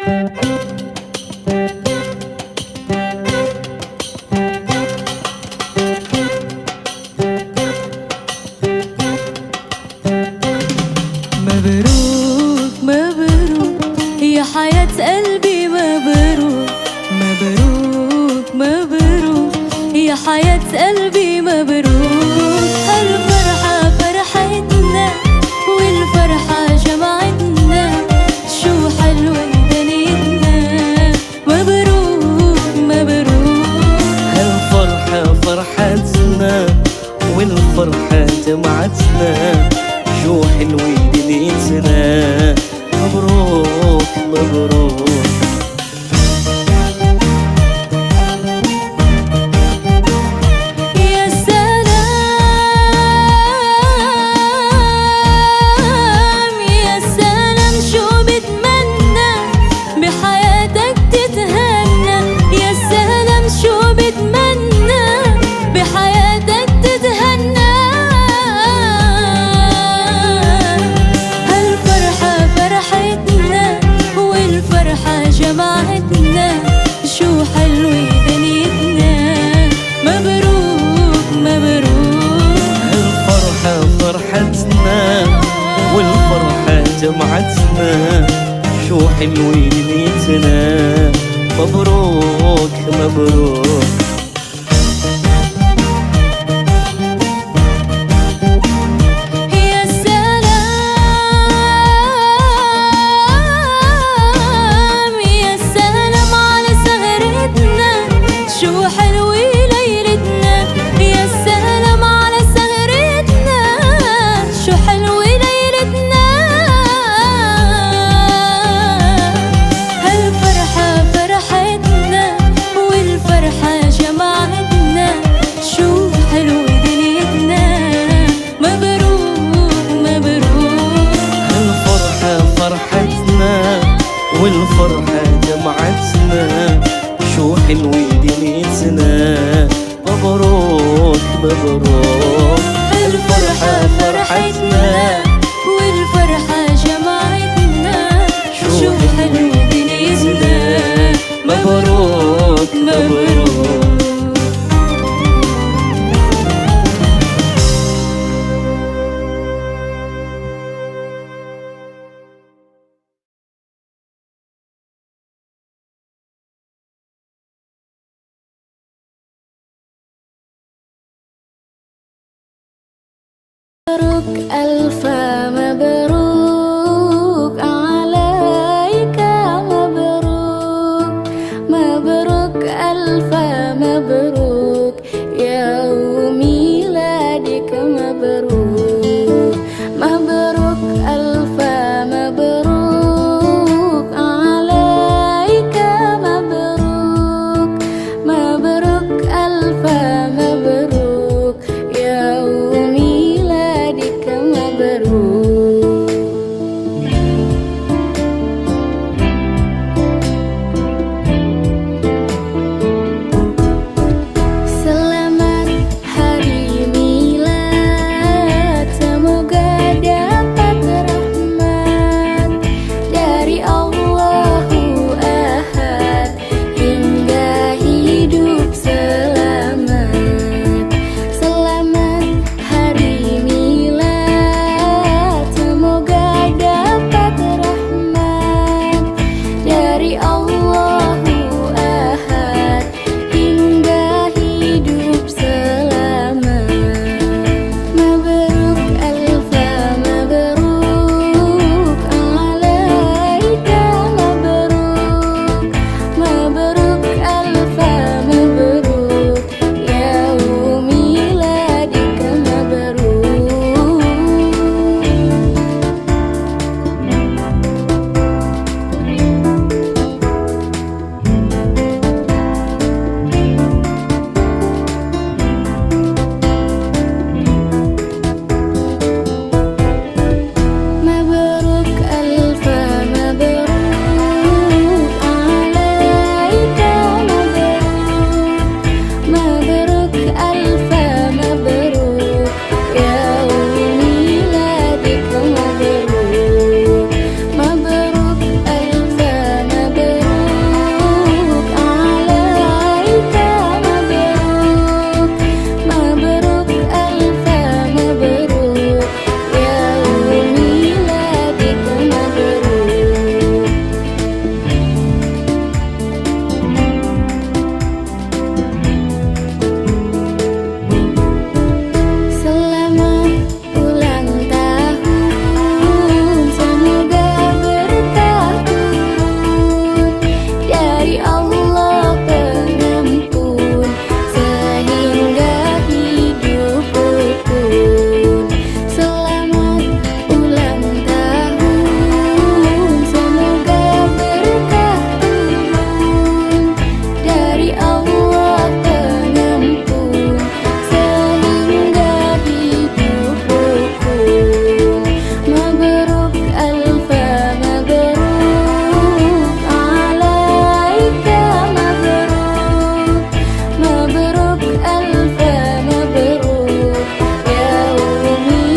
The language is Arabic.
مبروك مبروك يا حياة قلبي، مبروك مبروك مبروك يا حياة قلبي، مبروك. هالفرحة فرحتنا والفرحة جمعتنا، شو حلوة دنيتنا، مبروك مبروك. هالفرحة فرحتنا والفرحة جمعتنا، شو حلوة دنيتنا، مبروك مبروك. يا سلام يا سلام، شو بتمنى بحياتك تتهنى، يا سلام شو بتمنى بحياتك تتهنى. هالفرحة فرحتنا والفرحة جمعتنا، شو حلوة دنيتنا، مبروك مبروك. هالفرحة فرحتنا والفرحة جمعتنا، شو حلوة دنيتنا، مبروك مبروك. يا سلام يا سلام على سهرتنا، شو حلوة ليلتنا، يا سلام على سهرتنا، شو حلوة ليلتنا. هالفرحة فرحتنا والفرحة جمعتنا، شو حلوة دنيتنا، مبروك مبروك. هالفرحة فرحتنا والفرحة جمعتنا، شو حلوة دنيتنا، مبروك مبروك. الفرحة فرحتنا والفرحة جمعتنا، شو حلوة دنيتنا، مبروك مبروك. مبروك ألف